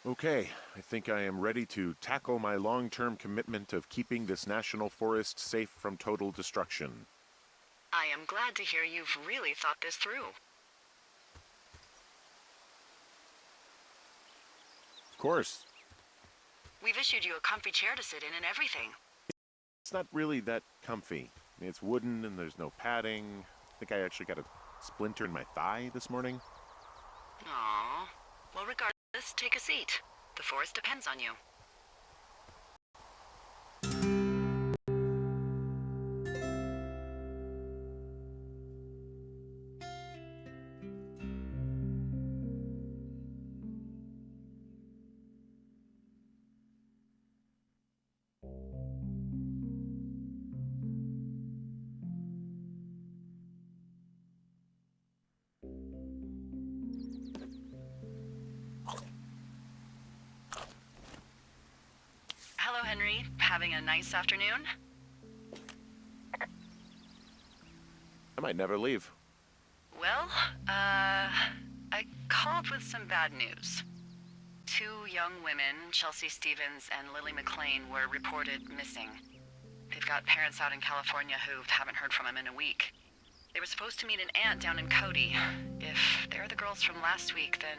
Okay, I think I am ready to tackle my long-term commitment of keeping this national forest safe from total destruction. I am glad to hear you've really thought this through. Of course, We've issued you a comfy chair to sit in and everything. it's not really that comfy. It's wooden and there's no padding. I think I actually got a splinter in my thigh this morning. Aww. Well, regardless, take a seat. The forest depends on you. Hello, Henry. Having a nice afternoon? I might never leave. Well, I called with some bad news. Two young women, Chelsea Stevens and Lily McLean, were reported missing. They've got parents out in California who haven't heard from them in a week. They were supposed to meet an aunt down in Cody. If they're the girls from last week, then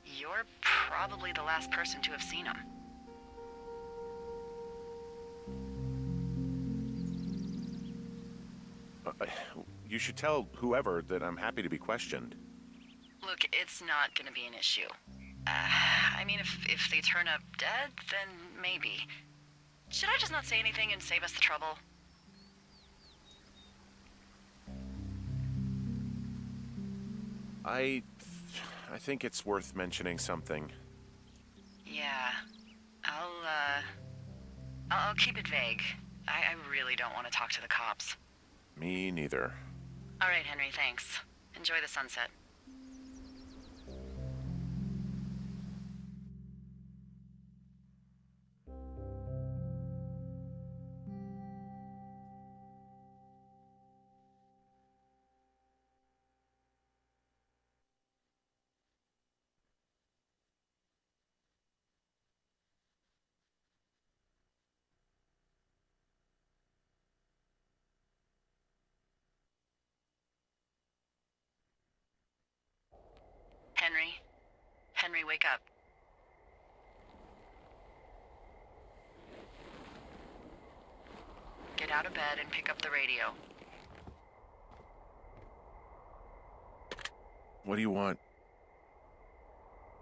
you're probably the last person to have seen them. Uh, you should tell whoever that I'm happy to be questioned. Look, it's not gonna be an issue. I mean, if they turn up dead, then maybe. Should I just not say anything and save us the trouble? I think it's worth mentioning something. Yeah. I'll keep it vague. I really don't want to talk to the cops. Me neither. All right, Henry, thanks. Enjoy the sunset. Henry? Henry, wake up. Get out of bed and pick up the radio. What do you want?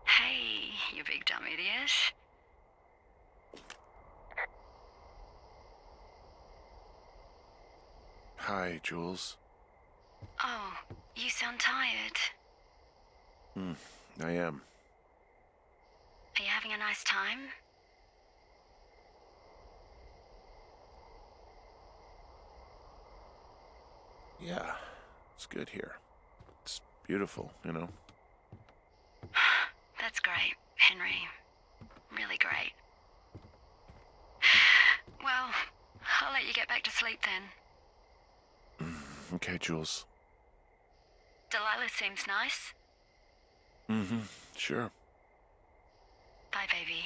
Hey, you big dumb idiot. Hi, Jules. Oh, you sound tired. I am. Are you having a nice time? Yeah, it's good here. It's beautiful, you know? That's great, Henry. Really great. Well, I'll let you get back to sleep then. Okay, Jules. Delilah seems nice. Sure. Bye, baby.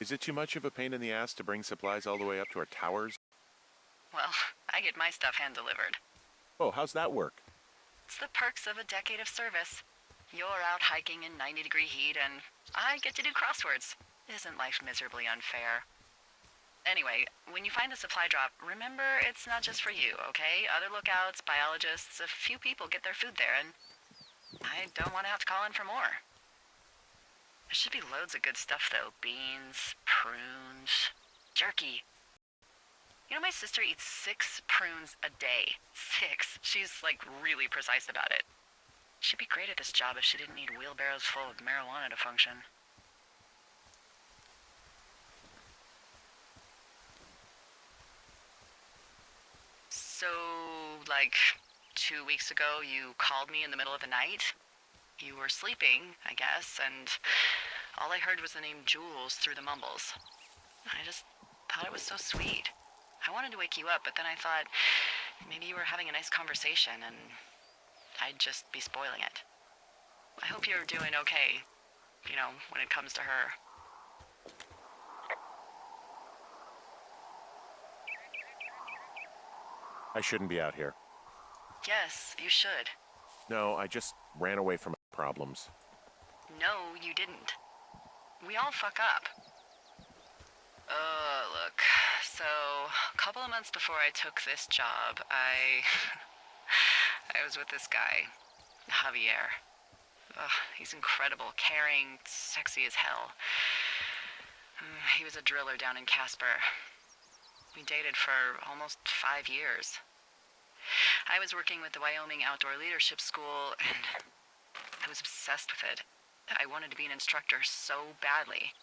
Is it too much of a pain in the ass to bring supplies all the way up to our towers? Well, I get my stuff hand-delivered. Oh, how's that work? It's the perks of a decade of service. You're out hiking in 90-degree heat, and I get to do crosswords. Isn't life miserably unfair? Anyway, when you find the supply drop, remember it's not just for you, okay? Other lookouts, biologists, a few people get their food there, and I don't want to have to call in for more. There should be loads of good stuff, though. Beans, prunes, jerky. You know, my sister eats 6 prunes a day. 6. She's, like, really precise about it. She'd be great at this job if she didn't need wheelbarrows full of marijuana to function. So, like, 2 weeks ago, you called me in the middle of the night? You were sleeping, I guess, and all I heard was the name Jules through the mumbles. I just thought it was so sweet. I wanted to wake you up, but then I thought maybe you were having a nice conversation and I'd just be spoiling it. I hope you're doing okay, you know, when it comes to her. I shouldn't be out here. Yes, you should. No, I just ran away from problems. No, you didn't. We all fuck up. Look. So, a couple of months before I took this job, I was with this guy, Javier. Ugh, he's incredible, caring, sexy as hell. He was a driller down in Casper. We dated for almost 5 years. I was working with the Wyoming Outdoor Leadership School, and I was obsessed with it. I wanted to be an instructor so badly.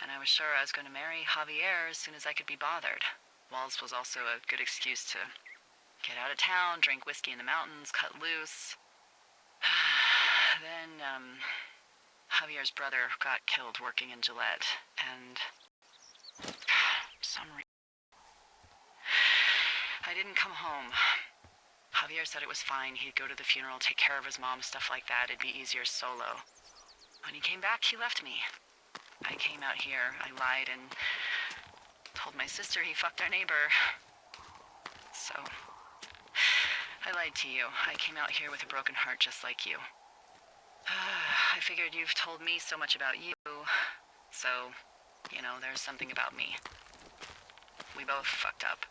And I was sure I was going to marry Javier as soon as I could be bothered. Walls was also a good excuse to get out of town, drink whiskey in the mountains, cut loose. Then, Javier's brother got killed working in Gillette, and I didn't come home. Javier said it was fine. He'd go to the funeral, take care of his mom, stuff like that. It'd be easier solo. When he came back, he left me. I came out here, I lied, and told my sister he fucked our neighbor. So, I lied to you. I came out here with a broken heart just like you. I figured you've told me so much about you, so, you know, there's something about me. We both fucked up.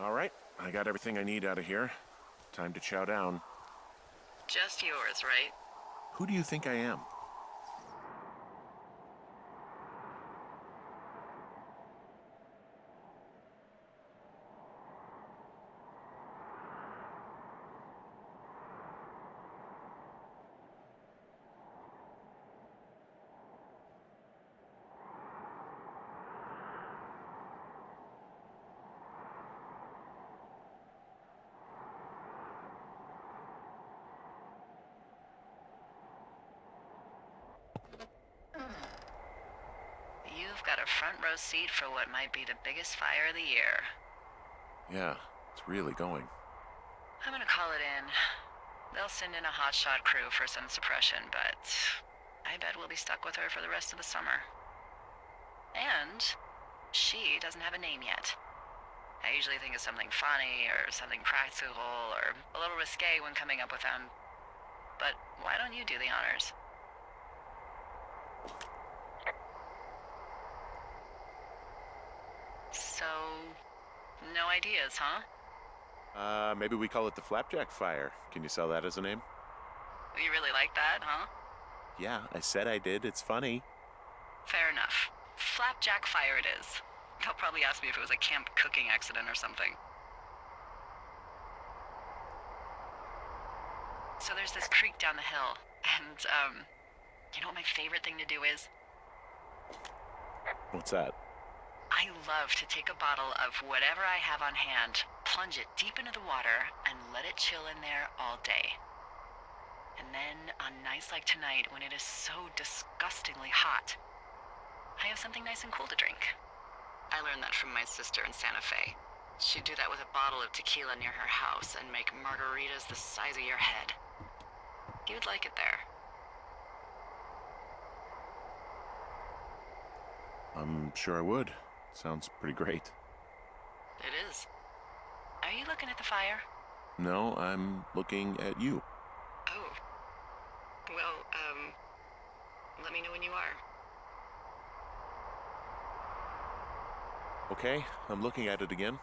All right, I got everything I need out of here. Time to chow down. Just yours, right? Who do you think I am? You've got a front row seat for what might be the biggest fire of the year. Yeah, it's really going. I'm gonna call it in. They'll send in a hotshot crew for some suppression, but I bet we'll be stuck with her for the rest of the summer. And she doesn't have a name yet. I usually think of something funny or something practical or a little risque when coming up with them. But why don't you do the honors? So, no ideas, huh? Maybe we call it the Flapjack Fire. Can you sell that as a name? You really like that, huh? Yeah, I said I did. It's funny. Fair enough. Flapjack Fire it is. They'll probably ask me if it was a camp cooking accident or something. So there's this creek down the hill, and, you know what my favorite thing to do is? What's that? I love to take a bottle of whatever I have on hand, plunge it deep into the water, and let it chill in there all day. And then, on nights like tonight, when it is so disgustingly hot, I have something nice and cool to drink. I learned that from my sister in Santa Fe. She'd do that with a bottle of tequila near her house and make margaritas the size of your head. You'd like it there. I'm sure I would. Sounds pretty great. It is. Are you looking at the fire? No, I'm looking at you. Oh. Well, let me know when you are. Okay, I'm looking at it again.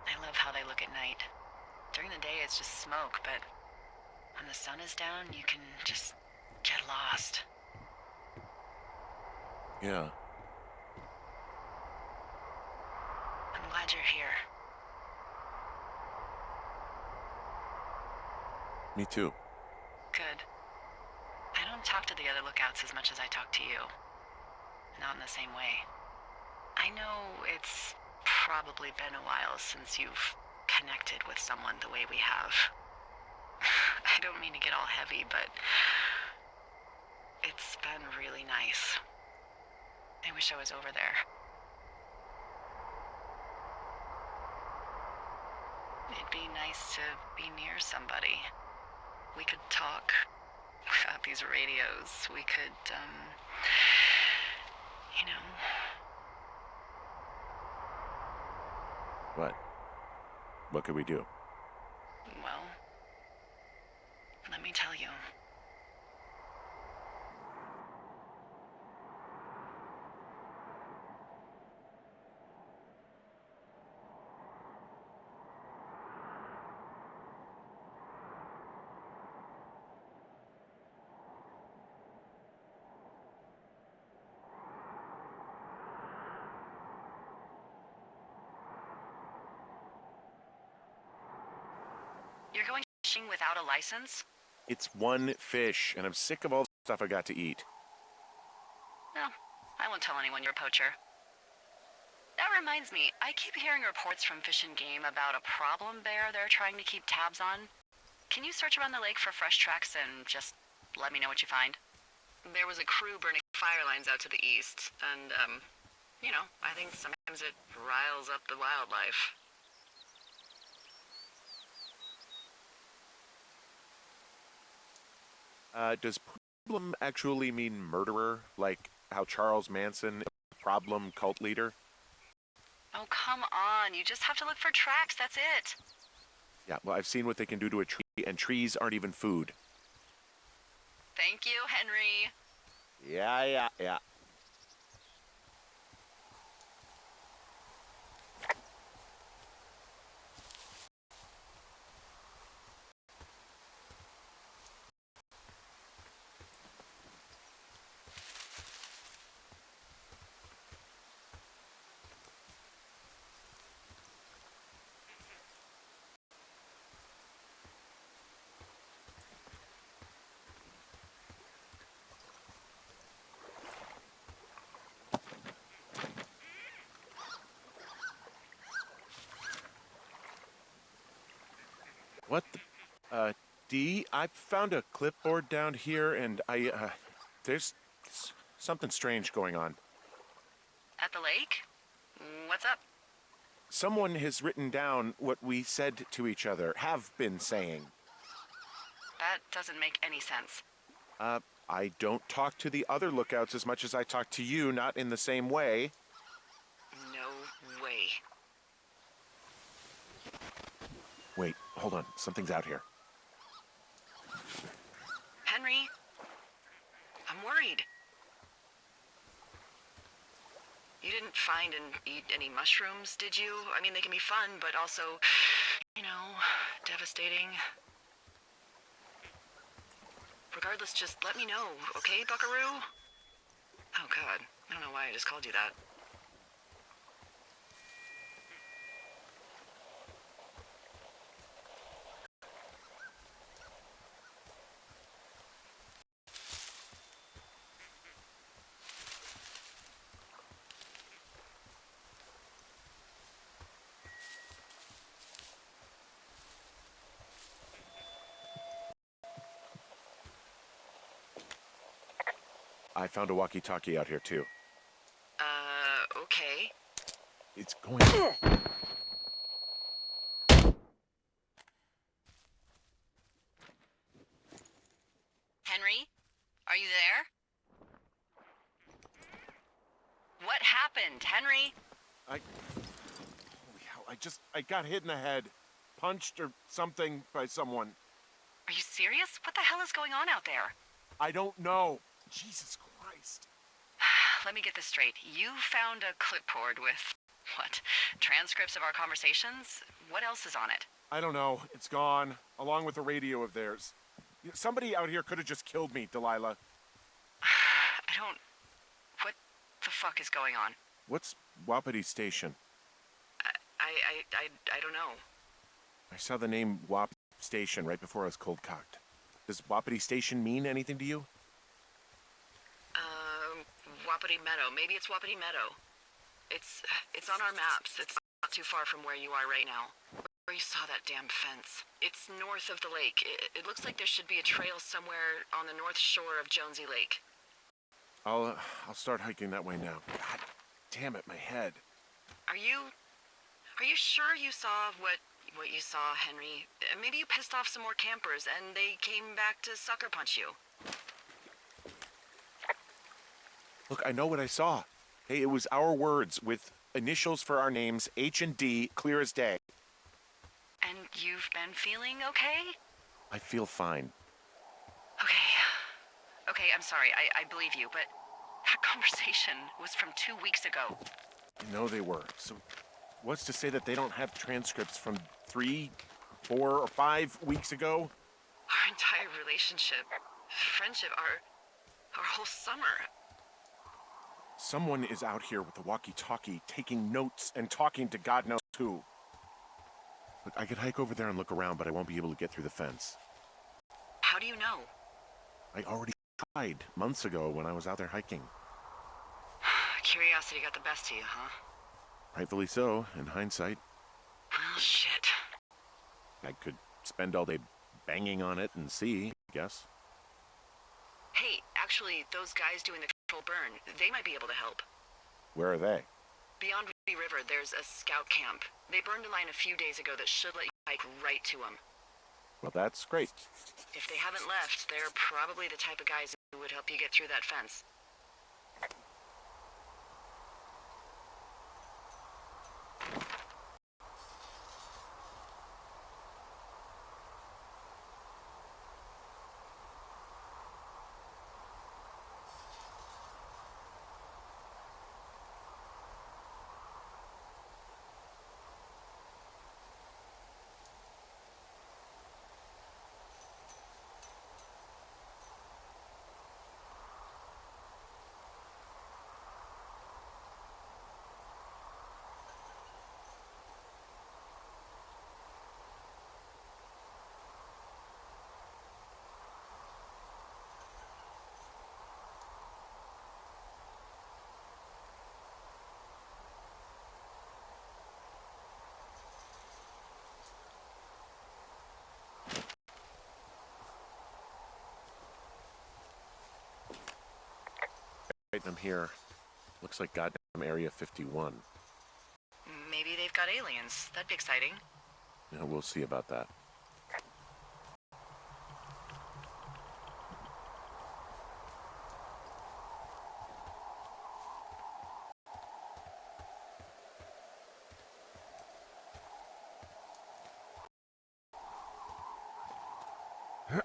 I love how they look at night. During the day, it's just smoke, but when the sun is down, you can just get lost. Yeah. I'm glad you're here. Me too. Good. I don't talk to the other lookouts as much as I talk to you. Not in the same way. I know it's probably been a while since you've connected with someone the way we have. I don't mean to get all heavy, but it's been really nice. I wish I was over there. It'd be nice to be near somebody. We could talk without these radios. We could, you know. What? What could we do? Well, let me tell you. You're going fishing without a license? It's one fish, and I'm sick of all the stuff I got to eat. No, I won't tell anyone you're a poacher. That reminds me, I keep hearing reports from Fish and Game about a problem bear they're trying to keep tabs on. Can you search around the lake for fresh tracks and just let me know what you find? There was a crew burning fire lines out to the east, and, you know, I think sometimes it riles up the wildlife. Does problem actually mean murderer? Like how Charles Manson is a problem cult leader? Oh, come on, you just have to look for tracks, that's it. Yeah, well, I've seen what they can do to a tree, and trees aren't even food. Thank you, Henry. Yeah. What the? Dee, I found a clipboard down here, and there's something strange going on. At the lake? What's up? Someone has written down what we said to each other, have been saying. That doesn't make any sense. I don't talk to the other lookouts as much as I talk to you, not in the same way. No way. Wait, hold on. Something's out here. Henry, I'm worried. You didn't find and eat any mushrooms, did you? I mean, they can be fun, but also, devastating. Regardless, just let me know, okay, buckaroo? Oh, God. I don't know why I just called you that. I found a walkie-talkie out here, too. Okay. It's going... Henry, are you there? What happened, Henry? Holy hell, I got hit in the head. Punched or something by someone. Are you serious? What the hell is going on out there? I don't know. Jesus Christ. Let me get this straight. You found a clipboard with, what, transcripts of our conversations? What else is on it? I don't know. It's gone, along with the radio of theirs. Somebody out here could have just killed me, Delilah. What the fuck is going on? What's Wapiti Station? I don't know. I saw the name Wap Station right before I was cold-cocked. Does Wapiti Station mean anything to you? Wapiti Meadow. Maybe it's Wapiti Meadow. It's on our maps. It's not too far from where you are right now. Where you saw that damn fence. It's north of the lake. It looks like there should be a trail somewhere on the north shore of Jonesy Lake. I'll start hiking that way now. God damn it, my head. Are you sure you saw what you saw, Henry? Maybe you pissed off some more campers and they came back to sucker punch you. Look, I know what I saw. Hey, it was our words with initials for our names, H and D, clear as day. And you've been feeling okay? I feel fine. Okay, I'm sorry. I believe you, but that conversation was from 2 weeks ago. I know they were. So what's to say that they don't have transcripts from 3, 4, or 5 weeks ago? Our entire relationship, friendship, our whole summer. Someone is out here with the walkie-talkie, taking notes and talking to God knows who. Look, I could hike over there and look around, but I won't be able to get through the fence. How do you know? I already tried months ago when I was out there hiking. Curiosity got the best of you, huh? Rightfully so, in hindsight. Well, shit. I could spend all day banging on it and see, I guess. Hey, actually, those guys doing the control burn, they might be able to help. Where are they? Beyond Ruby River, there's a scout camp. They burned a line a few days ago that should let you hike right to them. Well, that's great. If they haven't left, they're probably the type of guys who would help you get through that fence. Right, I'm here. Looks like goddamn Area 51. Maybe they've got aliens. That'd be exciting. Yeah, we'll see about that. Nope.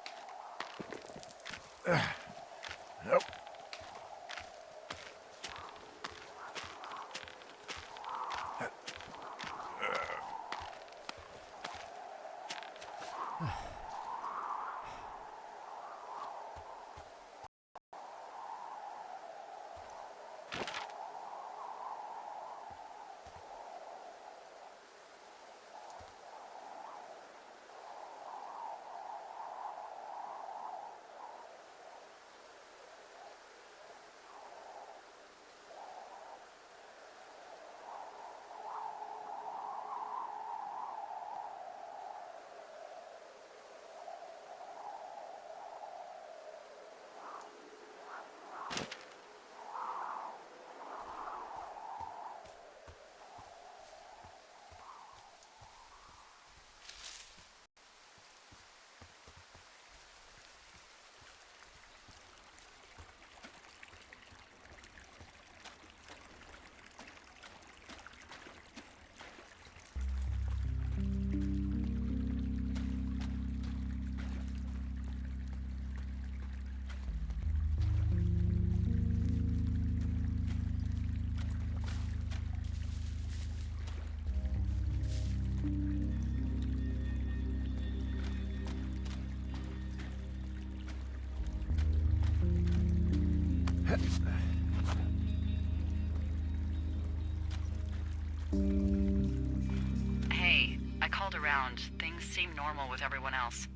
Hey, I called around. Things seem normal with everyone else.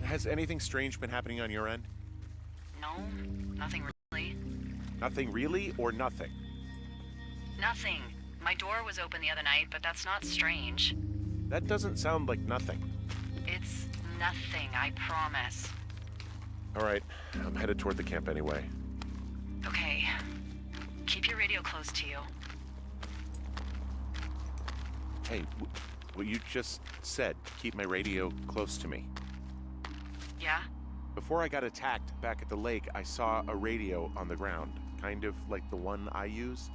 Has anything strange been happening on your end? No, nothing really. Nothing really, or nothing? Nothing. My door was open the other night, but that's not strange. That doesn't sound like nothing. It's nothing, I promise. All right, I'm headed toward the camp anyway. Okay. Keep your radio close to you. Hey, what you just said, keep my radio close to me. Yeah? Before I got attacked back at the lake, I saw a radio on the ground, kind of like the one I use.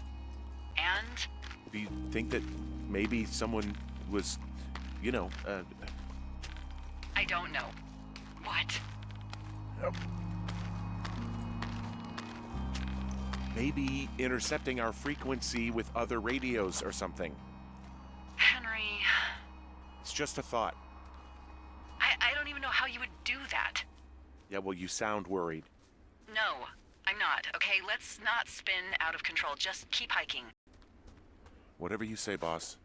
And? Do you think that maybe someone was, I don't know. What? Maybe intercepting our frequency with other radios or something. Henry, It's just a thought. I don't even know how you would do that. Yeah, well, you sound worried. No, I'm not. Okay, let's not spin out of control. Just keep hiking. Whatever you say, boss.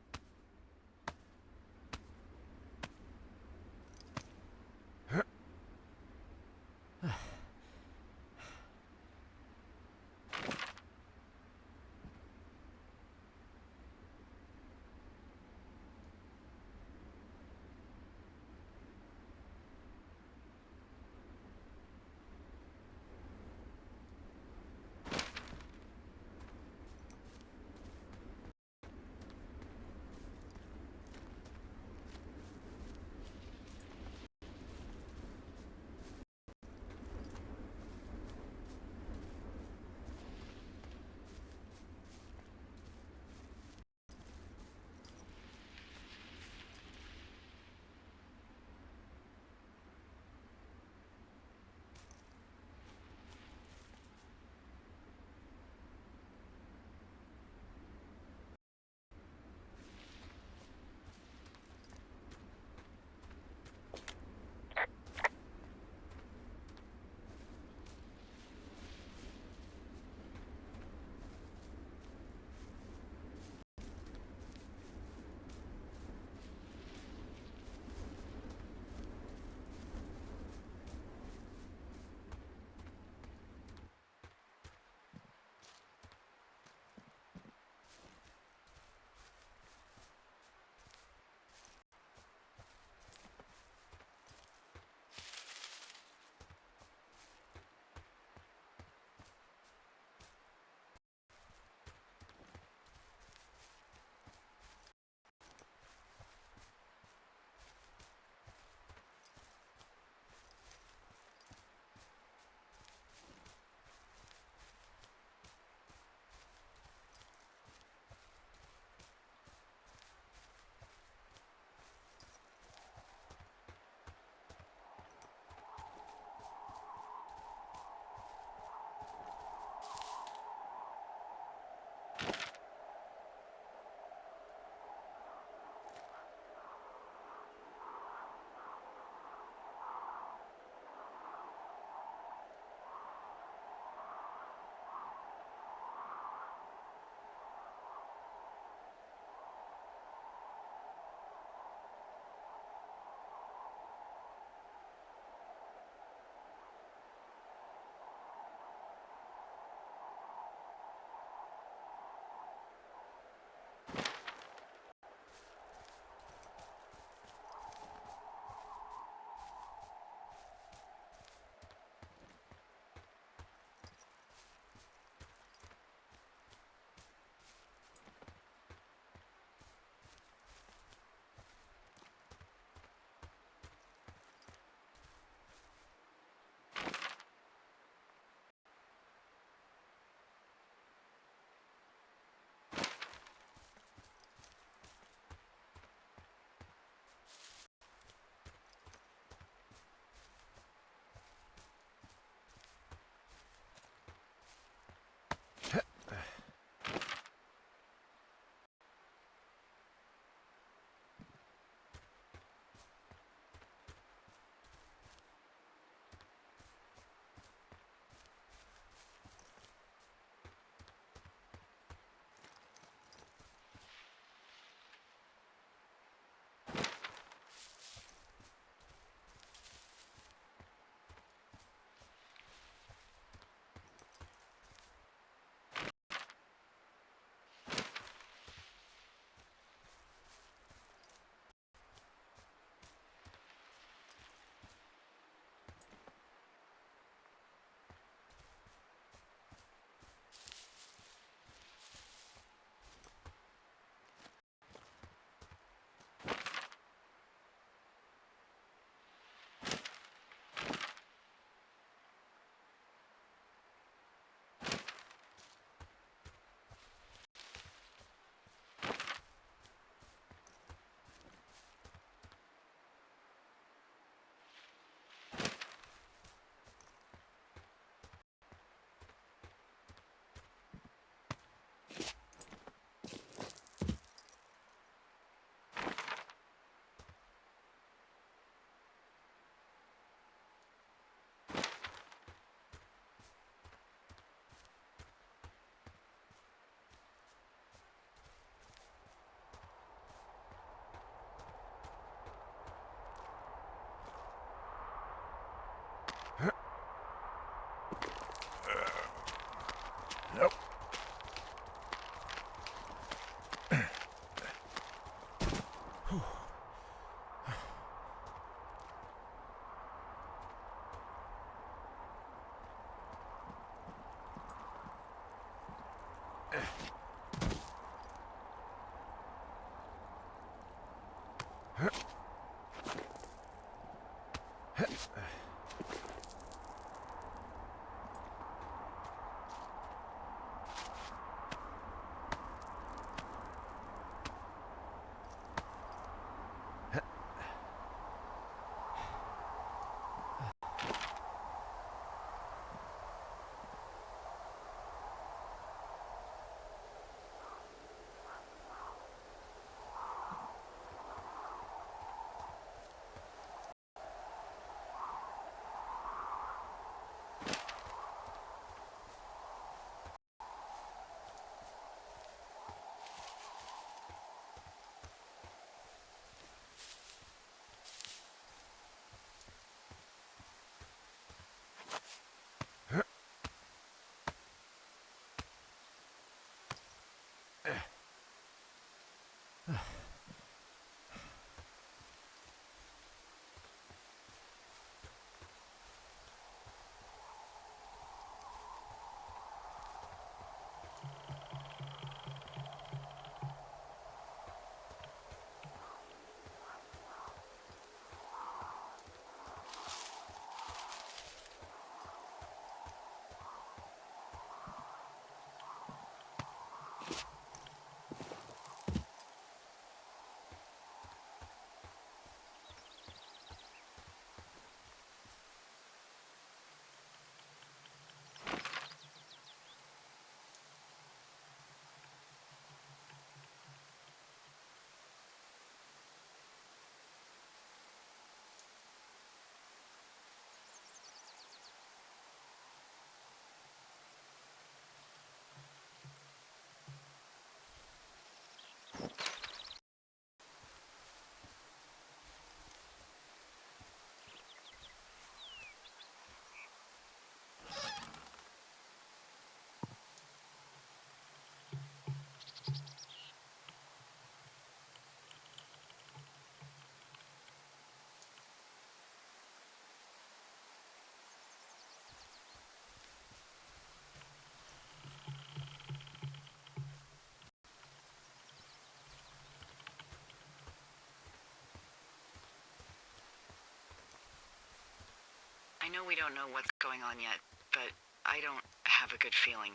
I know we don't know what's going on yet, but I don't have a good feeling.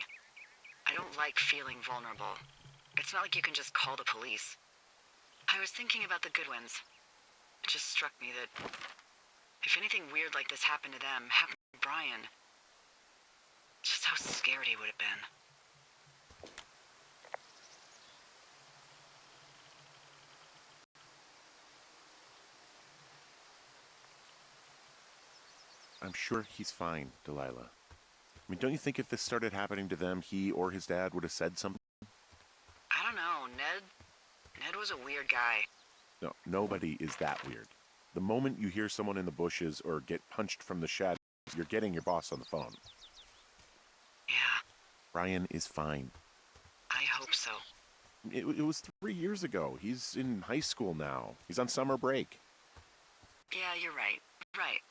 I don't like feeling vulnerable. It's not like you can just call the police. I was thinking about the Goodwins. It just struck me that if anything weird like this happened to them, happened to Brian, just how scared he would have been. I'm sure he's fine, Delilah. I mean, don't you think if this started happening to them, he or his dad would have said something? I don't know, Ned was a weird guy. No, nobody is that weird. The moment you hear someone in the bushes or get punched from the shadows, you're getting your boss on the phone. Yeah. Brian is fine. I hope so. It was 3 years ago. He's in high school now. He's on summer break. Yeah, you're right. Right.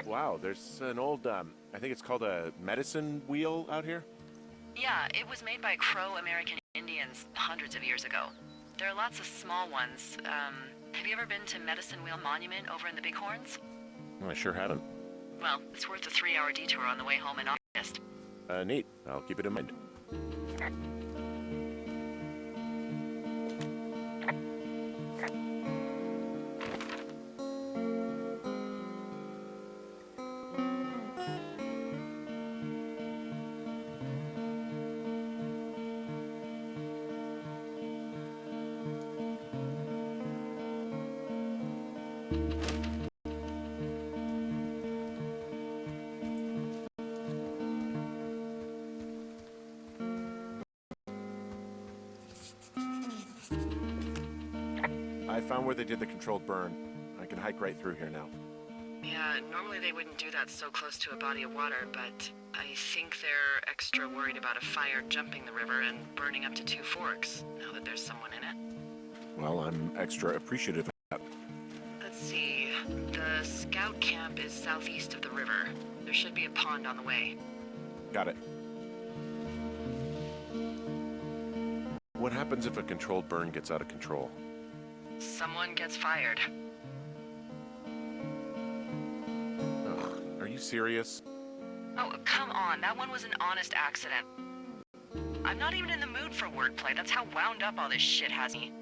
Wow, there's an old, I think it's called a medicine wheel out here. Yeah, it was made by Crow-American Indians hundreds of years ago. There are lots of small ones. Have you ever been to Medicine Wheel Monument over in the Bighorns? I sure haven't. Well, it's worth a 3-hour detour on the way home in August. Neat. I'll keep it in mind. I found where they did the controlled burn. I can hike right through here now. Yeah, normally they wouldn't do that so close to a body of water, but I think they're extra worried about a fire jumping the river and burning up to 2 forks, now that there's someone in it. Well, I'm extra appreciative of that. Let's see. The scout camp is southeast of the river. There should be a pond on the way. Got it. What happens if a controlled burn gets out of control? Someone gets fired. Ugh, are you serious? Oh, come on. That one was an honest accident. I'm not even in the mood for wordplay. That's how wound up all this shit has me.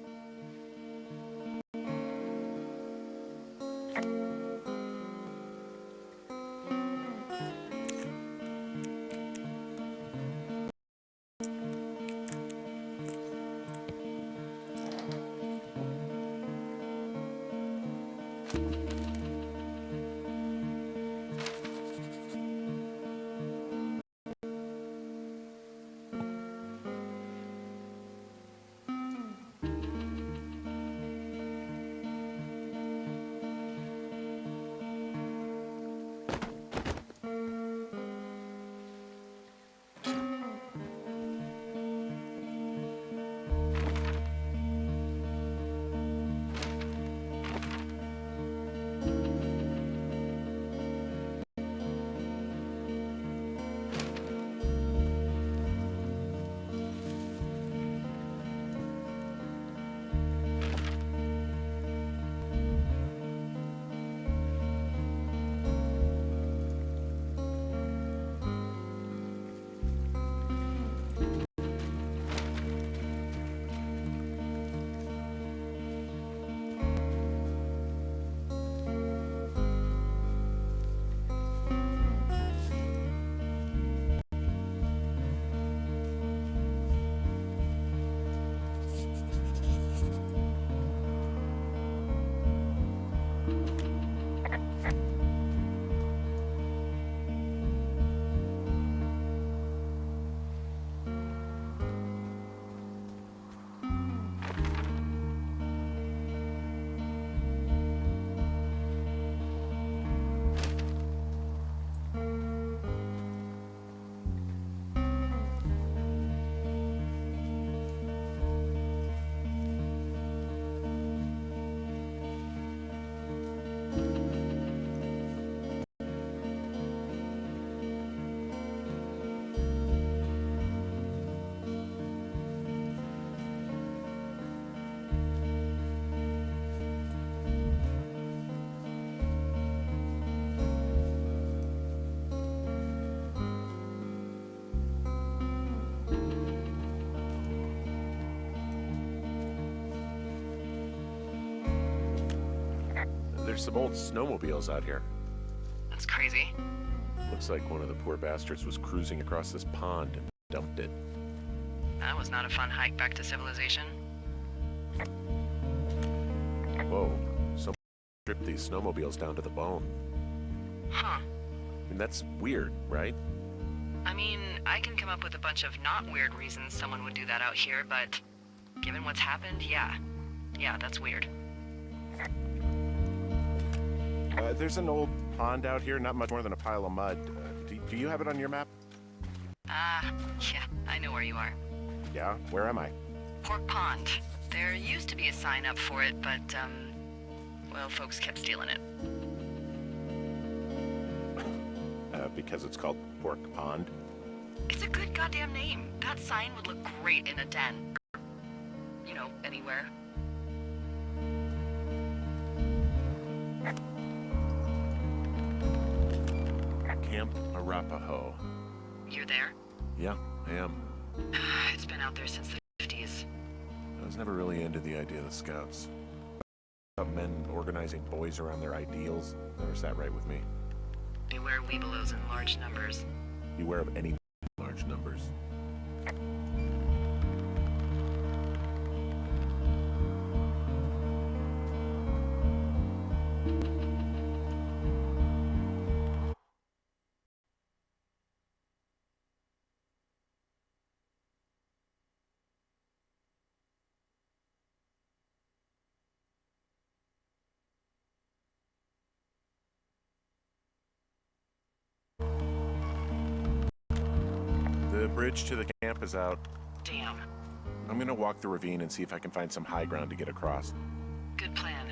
there's some old snowmobiles out here. That's crazy. Looks like one of the poor bastards was cruising across this pond and dumped it. That was not a fun hike back to civilization. Whoa, someone stripped these snowmobiles down to the bone. Huh. I mean, that's weird, right? I mean, I can come up with a bunch of not weird reasons someone would do that out here, but given what's happened, yeah. Yeah, that's weird. There's an old pond out here, not much more than a pile of mud. Do you have it on your map? Yeah, I know where you are. Yeah, where am I? Pork Pond. There used to be a sign up for it, but, well, folks kept stealing it. Because it's called Pork Pond. It's a good goddamn name. That sign would look great in a den. You know, anywhere. Camp Arapaho. You're there? Yeah, I am. It's been out there since the 50s. I was never really into the idea of the Scouts. About men organizing boys around their ideals never sat right with me. Beware weebelows in large numbers. Beware of any large numbers. The bridge to the camp is out. Damn. I'm gonna walk the ravine and see if I can find some high ground to get across. Good plan.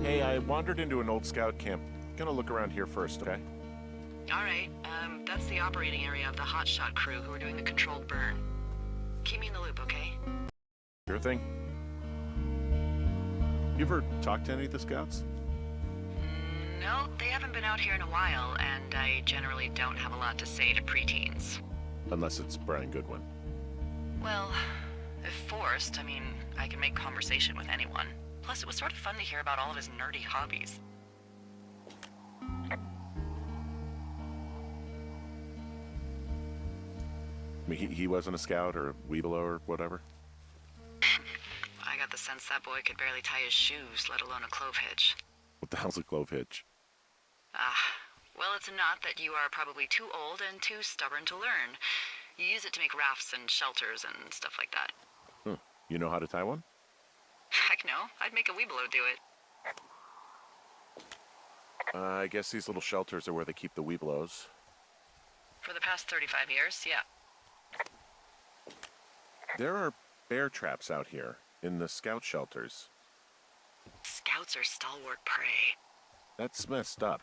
Hey, I wandered into an old scout camp. Gonna look around here first, okay? Alright, that's the operating area of the hotshot crew who are doing the controlled burn. Keep me in the loop, okay? Sure thing. You ever talked to any of the Scouts? No, they haven't been out here in a while, and I generally don't have a lot to say to preteens. Unless it's Brian Goodwin. Well, if forced, I mean, I can make conversation with anyone. Plus, it was sort of fun to hear about all of his nerdy hobbies. I mean, he wasn't a scout or a weebelo or whatever? I got the sense that boy could barely tie his shoes, let alone a clove hitch. What the hell's a clove hitch? Well, it's a knot that you are probably too old and too stubborn to learn. You use it to make rafts and shelters and stuff like that. You know how to tie one? Heck no, I'd make a weebelo do it. I guess these little shelters are where they keep the weebelos. For the past 35 years, yeah. There are bear traps out here in the scout shelters. Scouts are stalwart prey. That's messed up.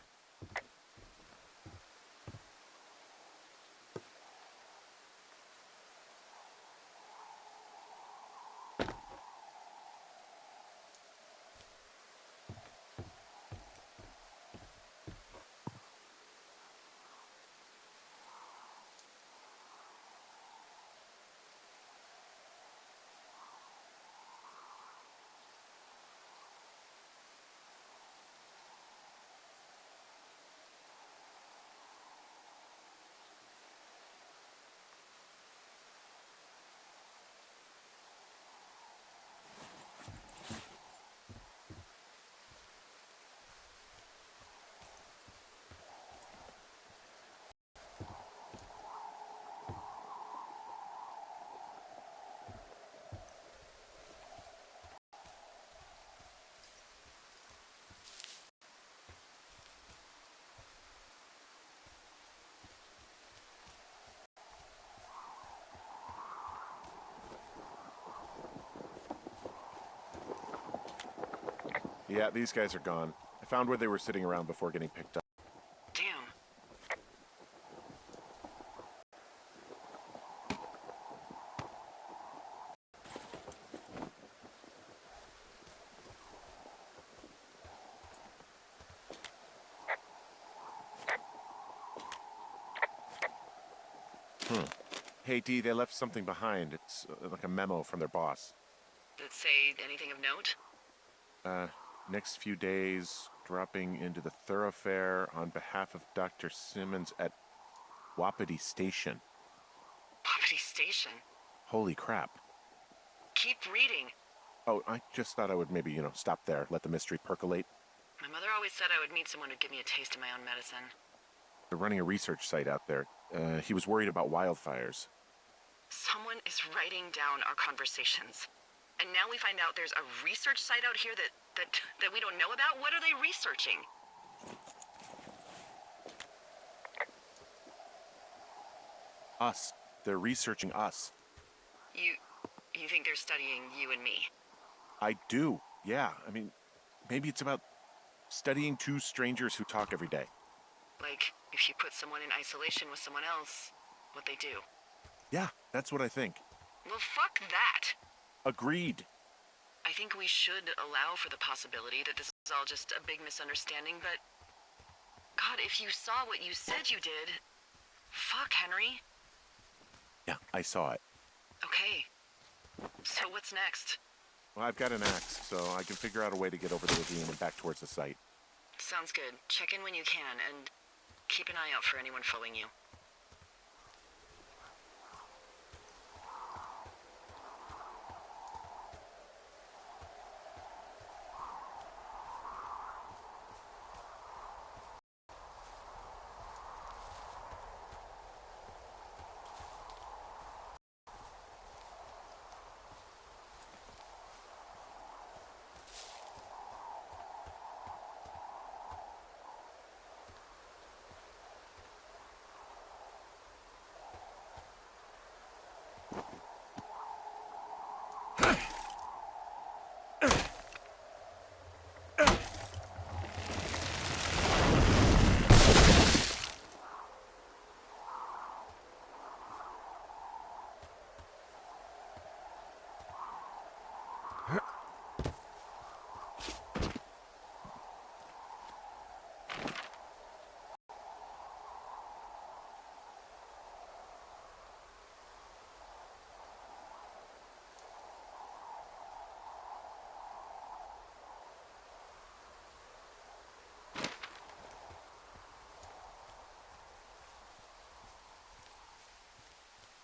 Yeah, these guys are gone. I found where they were sitting around before getting picked up. Damn. Hey, Dee, they left something behind. It's like a memo from their boss. Did it say anything of note? Next few days, dropping into the thoroughfare on behalf of Dr. Simmons at Wapiti Station. Poverty Station. Holy crap. Keep reading. Oh, I just thought I would maybe, stop there, let the mystery percolate. My mother always said I would meet someone who'd give me a taste of my own medicine. They're running a research site out there. He was worried about wildfires. Someone is writing down our conversations. And now we find out there's a research site out here that we don't know about? What are they researching? Us. They're researching us. You think they're studying you and me? I do, yeah. I mean, maybe it's about studying two strangers who talk every day. Like, if you put someone in isolation with someone else, what they do. Yeah, that's what I think. Well, fuck that. Agreed. I think we should allow for the possibility that this is all just a big misunderstanding, but... God, if you saw what you said you did... Fuck, Henry. Yeah, I saw it. Okay. So what's next? Well, I've got an axe, so I can figure out a way to get over the ravine and back towards the site. Sounds good. Check in when you can, and keep an eye out for anyone following you.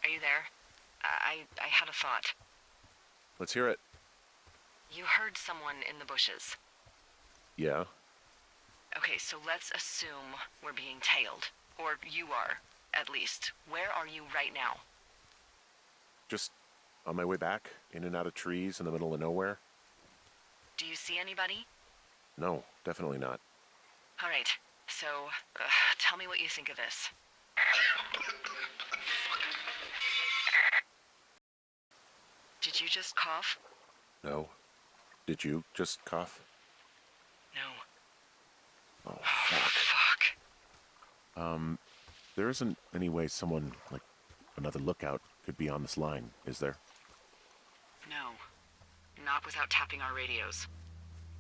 Are you there? I had a thought. Let's hear it. You heard someone in the bushes. Yeah? Okay, so let's assume we're being tailed. Or you are, at least. Where are you right now? Just on my way back, in and out of trees in the middle of nowhere? Do you see anybody? No, definitely not. All right, so tell me what you think of this. Did you just cough? No. Did you just cough? No. Oh, fuck. Fuck. There isn't any way someone, like another lookout, could be on this line, is there? No. Not without tapping our radios.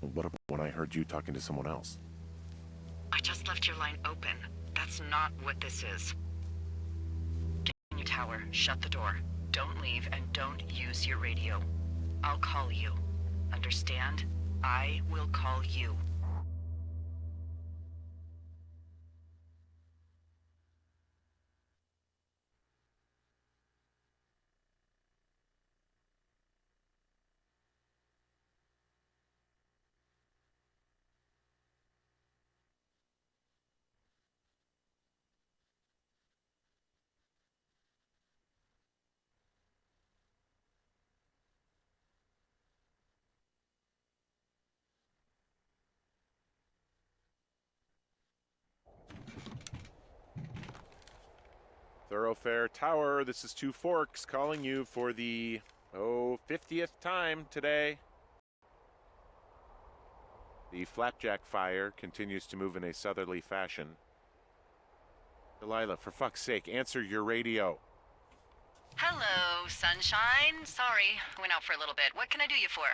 What about when I heard you talking to someone else? I just left your line open. That's not what this is. Get in your tower, shut the door. Don't leave and don't use your radio. I'll call you. Understand? I will call you. Thoroughfare Tower, this is Two Forks calling you for the, 50th time today. The flapjack fire continues to move in a southerly fashion. Delilah, for fuck's sake, answer your radio. Hello, sunshine. Sorry, I went out for a little bit. What can I do you for?